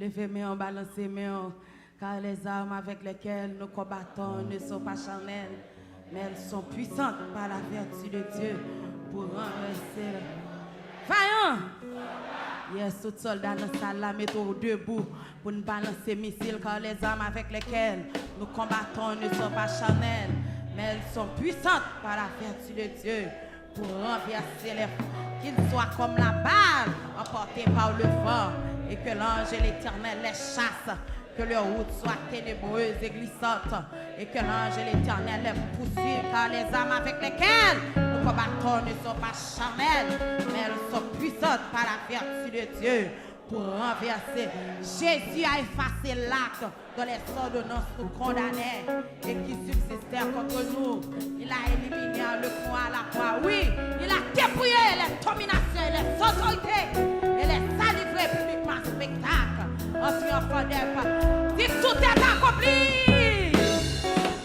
Levez mes mains, balancez mes mains, car les armes avec lesquelles nous combattons ne sont pas charnelles, mais elles sont puissantes par la vertu de Dieu pour renverser. Vaillant! Yes, tout soldat dans la salle là, mettons debout pour nous balancer missiles, car les armes avec lesquelles nous combattons ne sont pas charnelles, mais elles sont puissantes par la vertu de Dieu pour renverser les qu'ils soient comme la balle emportée par le vent et que l'ange et l'Éternel les chassent, que leur route soit ténébreuse et glissante et que l'ange et l'Éternel les poursuivent, car les armes avec lesquelles nous combattons ne sont pas charnelles, mais elles sont puissantes par la vertu de Dieu pour renverser. Jésus a effacé l'acte dont les ordonnances nous condamnaient et qui subsistaient contre nous. Il a éliminé le croix à la croix. Oui, il a dépouillé les dominations et les autorités et les a livrés publiquement en spectacle en triomphant d'elle. Dis tout est accompli.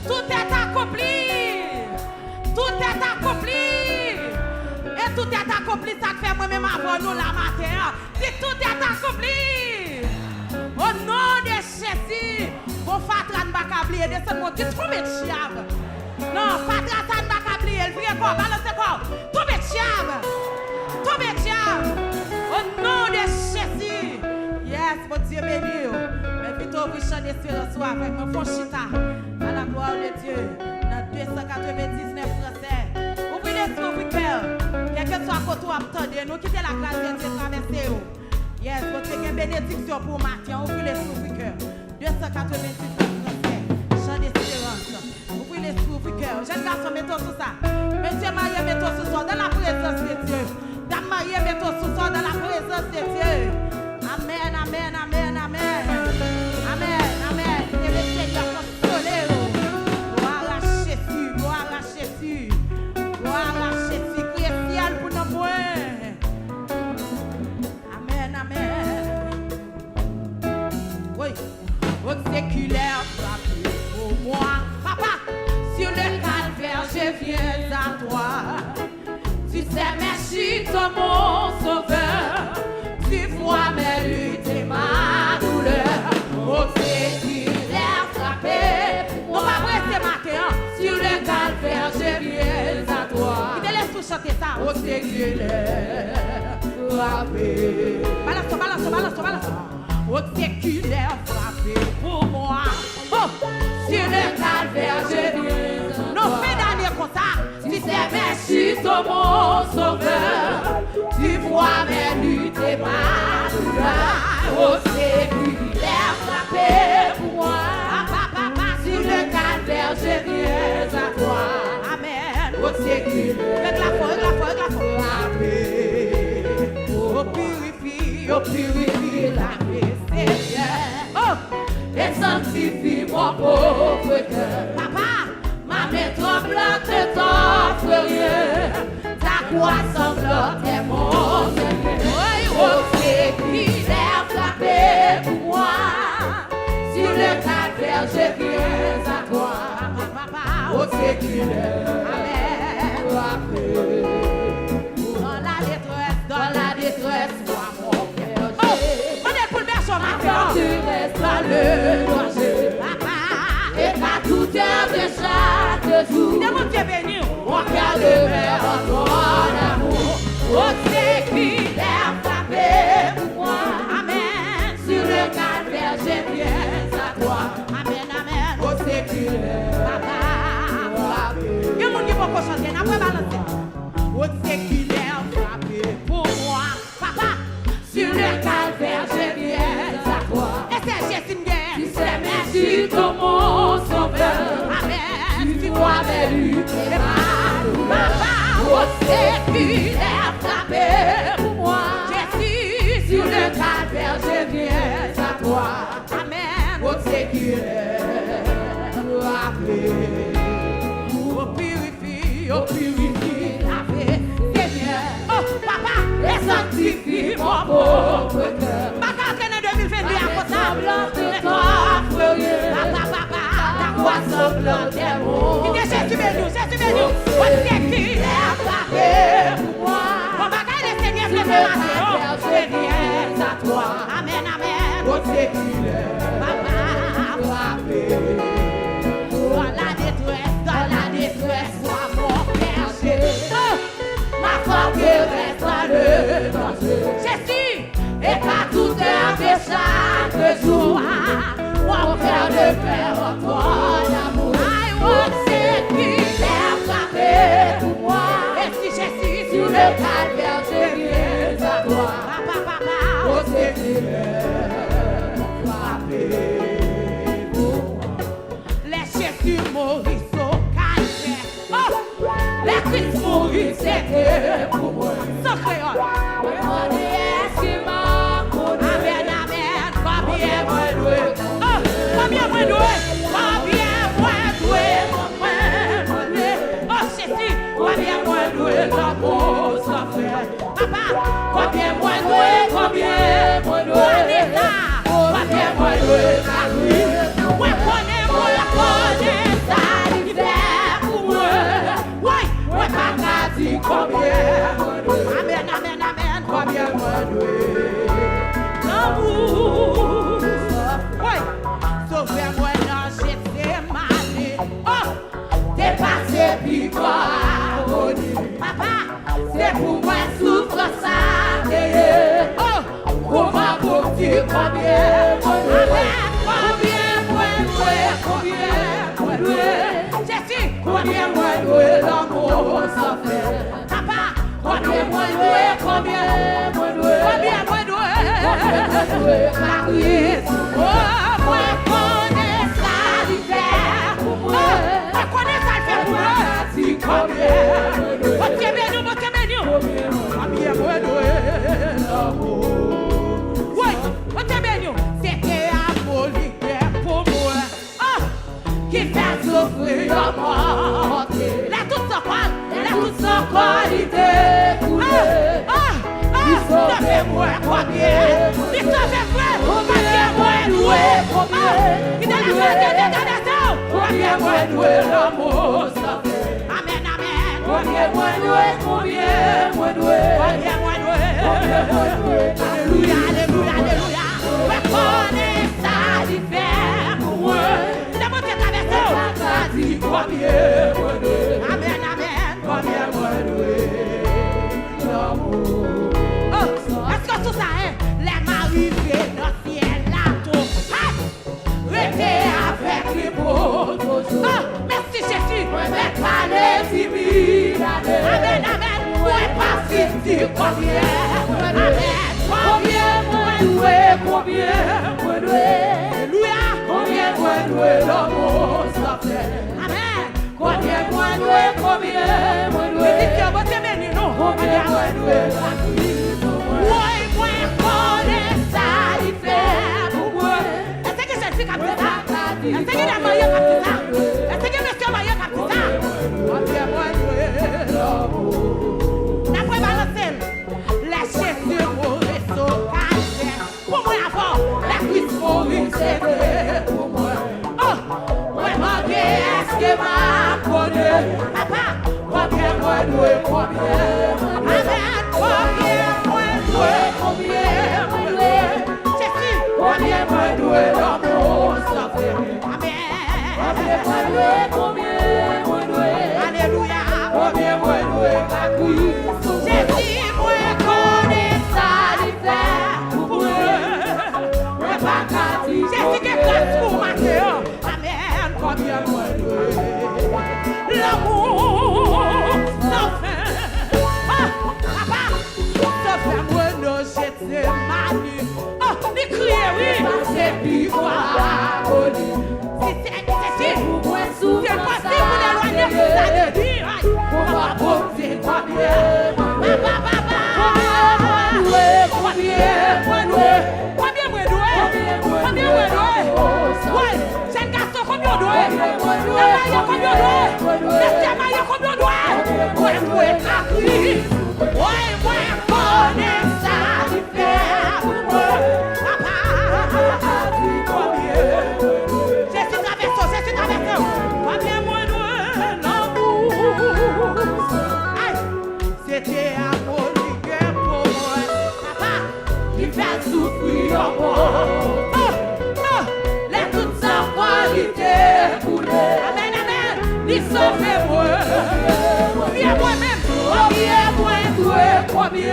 Tout est accompli. Tout est accompli. Et tout est accompli, ça fait moi-même avant nous la matin. Si tout est accompli, au nom de Jésus, bon Fatran Bakabli, et de ce mot, tu trouves le chiab. Non, Fatran Bakabli, elle vient quoi, balance quoi, tout le chiab. Tout le chiab. Au nom de Jésus. Yes, mon Dieu béni. Mais plutôt vous chantez sur le soir avec mon fond chita. À la gloire de Dieu. Dans 299 français. Ouvrez les yeux, ouvrez le cœur. Quel que soit côté où attendez, nous quittons la grâce de Dieu traverser. Yes, vous avez une bénédiction pour Mathieu. Ouvrez les yeux, ouvrez le cœur. 299 français. Chant d'espérance. Ouvrez les yeux, ouvrez le cœur. Jeune garçon, mettons tout ça. Monsieur Marie, mettons ce soir dans la présence de Dieu. Dame Marie, mettons ce soir dans la présence de Dieu. Amen, amen, amen, amen. Amen, amen. Et le Seigneur consolez. Gloire à Jésus, gloire à Jésus. Gloire à Jésus, criez ciel pour nos points. Amen, amen. Oui, votre séculaire frappé pour moi. Papa, sur le calvaire, je viens à toi. Tu sais, merci, toi, mon sauveur. Tu vois mes luttes et ma douleur. Votre séculaire frappé pour moi. On va rester matin. Sur le calvaire, je viens à toi. Il te laisse tout chanter ça. Votre séculaire frappé. Balance, balance, balance, balance. Votre séculaire frappé pour moi. Oh, sur le calvaire, je viens à toi. Non, fais dernier comme ça. Tu sais, merci, toi, mon sauveur. Tu vois mes luttes et ma douleur. Votre séculaire frappé pour moi. Sur le calvaire, je viens à toi. Amen. Votre séculaire. Avec la foi, avec la foi, avec la foi. Oh, purifie la vie, Seigneur. Oh, et sanctifie mon pauvre cœur. Papa, ma main tremblante t'offre rien. Ta croix sanglante est mon Seigneur. Oh, séculaire frappé pour moi. Sur le calvaire, je viens à toi. Oh, séculaire frappé. Dans la détresse, moi mon cœur. Oh, on est pour le berceau, ma cœur. Tu restes dans le danger. Papa, et qu'à toute heure de chaque jour. C'est mon Dieu béni. Mon cœur demeure en ton amour. Oh, séculaire frappé pour moi. Amen. Sur le calvaire, je viens à toi. Amen, amen. Oh, séculaire frappé. Il y a un monde qui peut chanter, n'a pas balancé. Oh, séculaire frappé pour moi. Papa, sur le calvaire, je viens à toi. Et c'est Jésus Nguyen. Tu sais, merci, ton mon sauveur. Amen. Tu vois mes luttes et ma douleur. Papa, oh, séculaire frappé pour moi. Jésus, sur le calvaire, je viens à toi. Amen. Oh, séculaire frappé. Oh, purifie la vie, Seigneur. Oh, papa, et sanctifie mon pauvre cœur. Papa, qu'en est 2022 à côté. Papa, ta croix sanglante est mon. Qui est Jésus béni, Jésus béni. Oh, séculaire frappé pour moi. Bon, bagaille le Seigneur, je viens à toi. Amen, amen. Oh, séculaire de faire en toi l'amour. C'est qui l'a frappé pour moi. Et si je suis sur le calvaire, je viens à toi. Oh, c'est qui l'a frappé pour moi. Les Jésus Maurice au calvaire. Oh, les Christ Maurice, c'était pour moi. Sans créole. Amen, amen. Combien moi doué? Oh, combien moi doué? Combien moi doué? Oh, Jésus, combien moi doué? L'amour sans frère. Papa, combien moi doué? Combien moi doué? Combien moi doué? Moi connais ça, l'hiver pour moi. Oui, moi pas qu'à dire combien moi doué. Amen, amen, amen. Combien moi doué? L'amour. Oui, sauvez-moi dans Gethsémani. Oh, t'es passé puis quoi? Papa, c'est pour moi souffre ça. Oh, comment pour dire combien? Amen, combien moi doué? Combien moi doué? Jésus, combien moi doué? L'amour sans faire. Papa, combien moi doué? Combien moi doué? Combien moi doué? Oh, moi connais ça l'hiver pour moi. Moi connais ça l'hiver pour moi. Combien? Combien nous, combien moi doué? Oui, combien nous? C'était amour l'hiver pour moi. Oh, qui fait souffrir la mort. La toute sa part, l'idée pour moi. Il sauve moi combien? Il sauve moi combien moi doué? Il donne la main combien moi doué l'amour sauvé? Amen, amen. Combien moi doué? Combien moi doué? Combien moi doué? Alléluia, alléluia, alléluia. Reconnais ça l'hiver pour moi. Il a monté traversé. Combien moi doué? Amen, amen. Combien moi doué? L'amour. Est-ce que tout ça est les marivés dans le ciel là tout? Restez avec les mots toujours. Merci Jésus. Mais pas les timides. Amen, amen. Ouais, pas si combien? Amen. Combien moi doué? Combien moi doué? Alléluia. Combien moi doué? L'amour ça fait. Amen. Combien moi doué? Combien moi doué? Combien moi doué? Oui, moi connais ça l'hiver pour moi. Est-ce que je suis comme ça? Est-ce que la maillot comme ça? Est-ce que monsieur maillot comme ça? Combien moi doué? D'après balancer, la chef de Maurice au calvaire. Pour moi avant, la cuisse Maurice c'était pour moi. Oh, moi demandé est-ce que m'a connu? Papa, combien moi doué? Combien? Amen, combien? Combien moi doué? Jésus, combien moi doué? L'amour ça fait. Amen. Combien moi doué? Combien moi doué? Alléluia. Combien moi doué? Jésus, moi connais ça l'hiver pour moi. Moi pas qu'à dire. Jésus qui place pour ma cœur. Amen. Combien moi doué? L'amour sans fin. Ah, papa. Moi non j'étais mani. Oh, les crier oui. C'est plus quoi. C'est pour moi souvent. C'est possible pour l'éloigner pour ça de dire. Pour ma beauté combien. Papa. Combien moi doué? Ouais, c'est un garçon combien doué? Combien doué? C'est un maillot combien doué? Ouais, connais ça l'hiver pour moi. Papa, combien? Jésus traverse. Combien moi doué l'amour? C'était amour l'hiver pour moi. Papa, qui fait souffrir encore. Les toutes sa qualité pour lui. Amen, amen. Il sauve moi. Viens moi-même. Combien moi doué? Combien?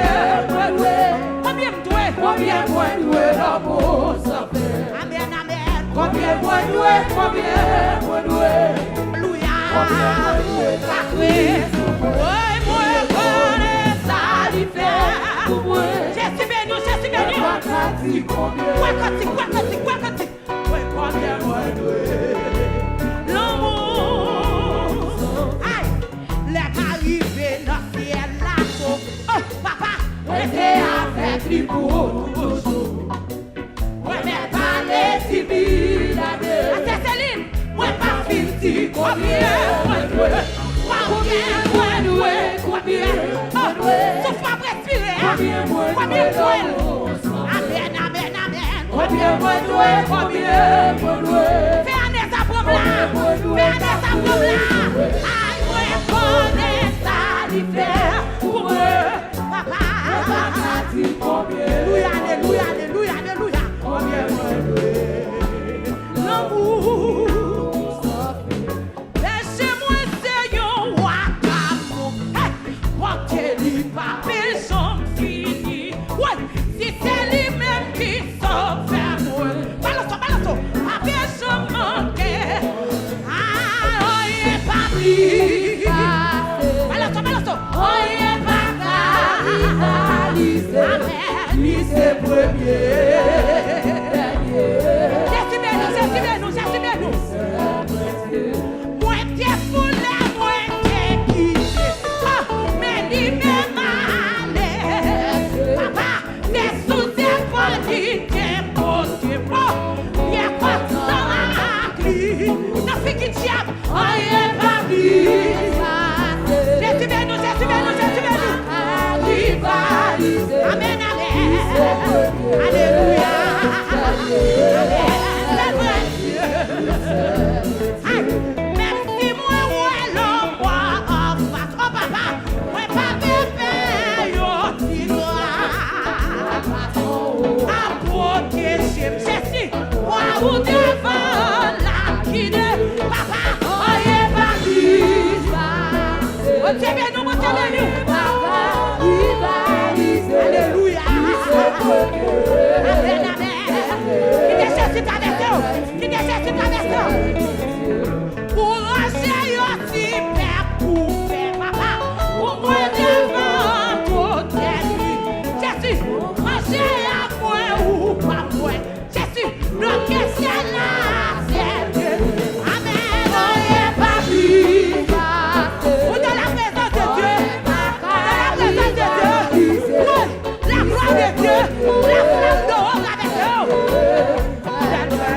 La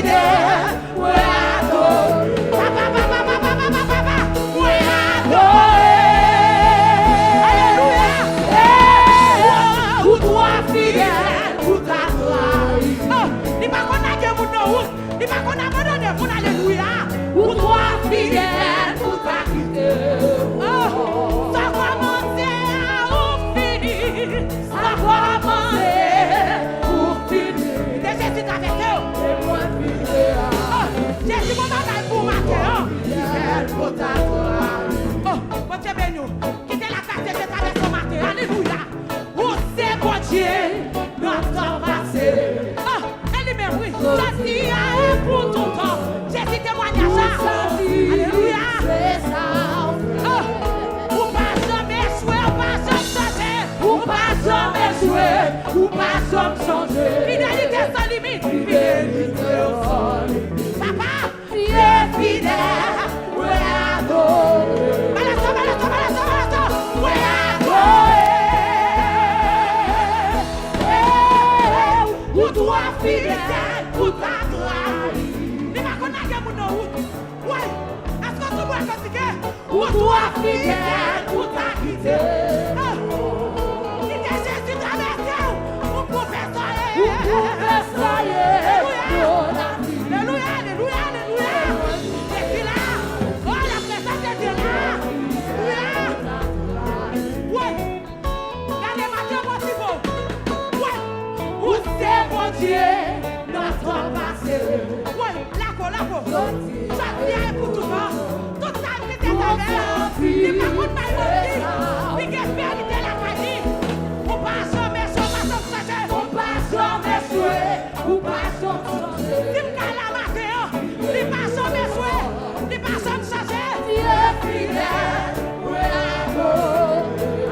fidèle, ouais, adoré. Papa, papa, papa, papa, papa, ouais, adoré. Alléluia. Ou toi fidèle, ou ta gloire. Oh, ni pas qu'on a Dieu pour nous, ni pas qu'on a abandonné pour alléluia. Ou toi fidèle, ou ta quitté. Oh, ça commence ou fini, ça commence ou fini. Jésus avec eux. Et moi fidèle. Oh, Jésus mon bagaille pour matin. Fidèle pour ta gloire. Oh, mon Dieu béni. Quittez la carte de traverser ce matin. Alléluia. Où c'est bon Dieu, notre temps passé. Oh, elle-même oui. Jésus a pour tout temps. Jésus témoignage. Alléluia. C'est ça. Oh, ou pas jamais jouer, ou pas jamais changer. Ou pas jamais jouer, ou pas jamais changer. Fidélité sans limite. Fidélité sans limite. Papa, fidèle, ouais, adoré. Balasso, balasso, balasso, balasso, ouais, adoré. Ou toi fidèle, ou ta gloire. Ni ma connaît mon nom. Ouais, est-ce que tu vois fatigué? Ou toi fidèle, ou ta quitté. Quitter Jésus traversé, ou professeur. Alléluia, alléluia, alléluia. Je suis là. Oh, la présence de Dieu là. Alléluia. Ouais. Regardez ma Dieu, mon petit beau. Ouais. Où c'est mon Dieu, notre passé. Ouais. La go. Chacun est pour tout le monde. Tout ça qui était derrière. Il m'a coupé ma vie. Il m'a fait la famille. On passe jamais sur ma changer. On passe jamais sur. On passe jamais. Il m'a la matin. Il passe jamais sur. Il passe jamais changer. Dieu fidèle.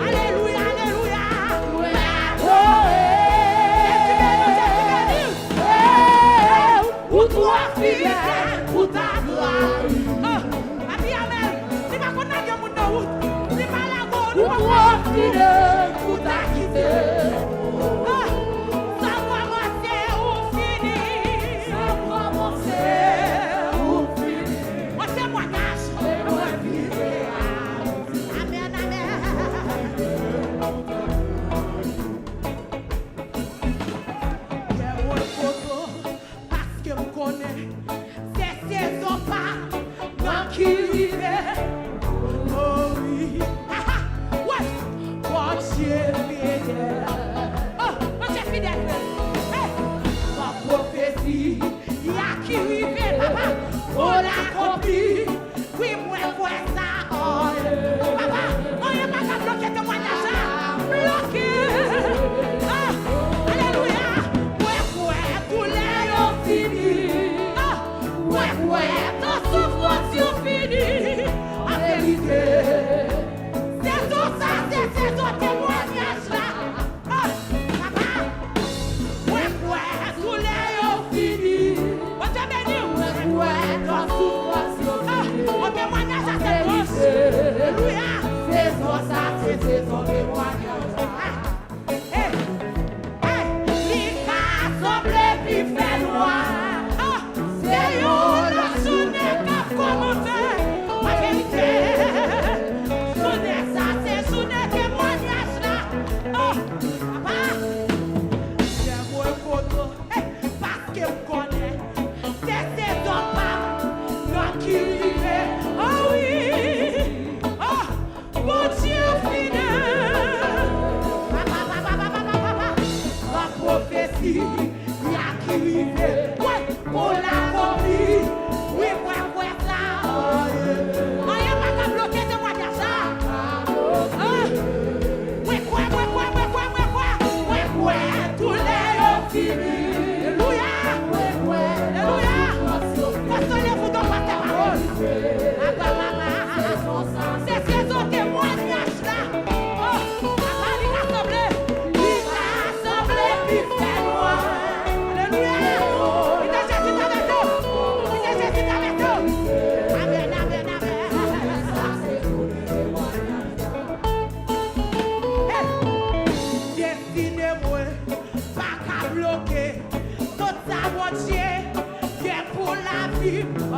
Alléluia, alléluia. Ou toi fidèle, ou ta gloire. Oh, Abi Amel, si ma connaît mon nom, si ma la go, ou toi fidèle, ou ta quitté. Oh, ça commence ou fini. Ça commence ou fini. Moi c'est moi cache. C'est moi fidèle. Amen, amen. J'ai mon photo parce que me connaît. C'est saison pas dans qui vivait. Oh oui. Ouais. Bon Dieu fidèle. Oh, bon Dieu fidèle. Hey. Ma prophétie, il y a qui vivait, papa. On l'accomplit. Oui, moi, ça. Oh, papa, on n'est pas qu'à bloquer témoignage. Bloqué. Ah, alléluia. Ouais, tous les ont fini. Ah, ouais, ton souffrance est fini. En vérité, c'est tout ça, c'est ton témoignage là. Ah, papa, ouais, tous les ont fini. On te bénit. Ouais, ton souffrance est fini. On témoignage à cette grosse. Alléluia. C'est ça, c'est ton témoignage. Hey, il va sembler plus fait noir. C'est la journée qui a commencé. La vérité, journée ça, c'est journée témoignage là. Oh, papa, j'ai mon photo, parce que vous connaissez. C'est saison pas, non qui vivait. Oh oui, oh, bon Dieu fidèle. Papa, la prophétie, il y a qui vivait. Ouais, pour l'accomplir. Oui, ouais, ça. On n'y a pas qu'à bloquer témoignage ça. Ouais, tous les ont fini. Alléluia. Alléluia. Consolez-vous donc par tes paroles. C'est saison témoignage là. Oh, papa, il a semblé. Il a semblé plus fait noir. Alléluia. Il a Jésus avec Alléluia.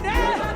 connaît.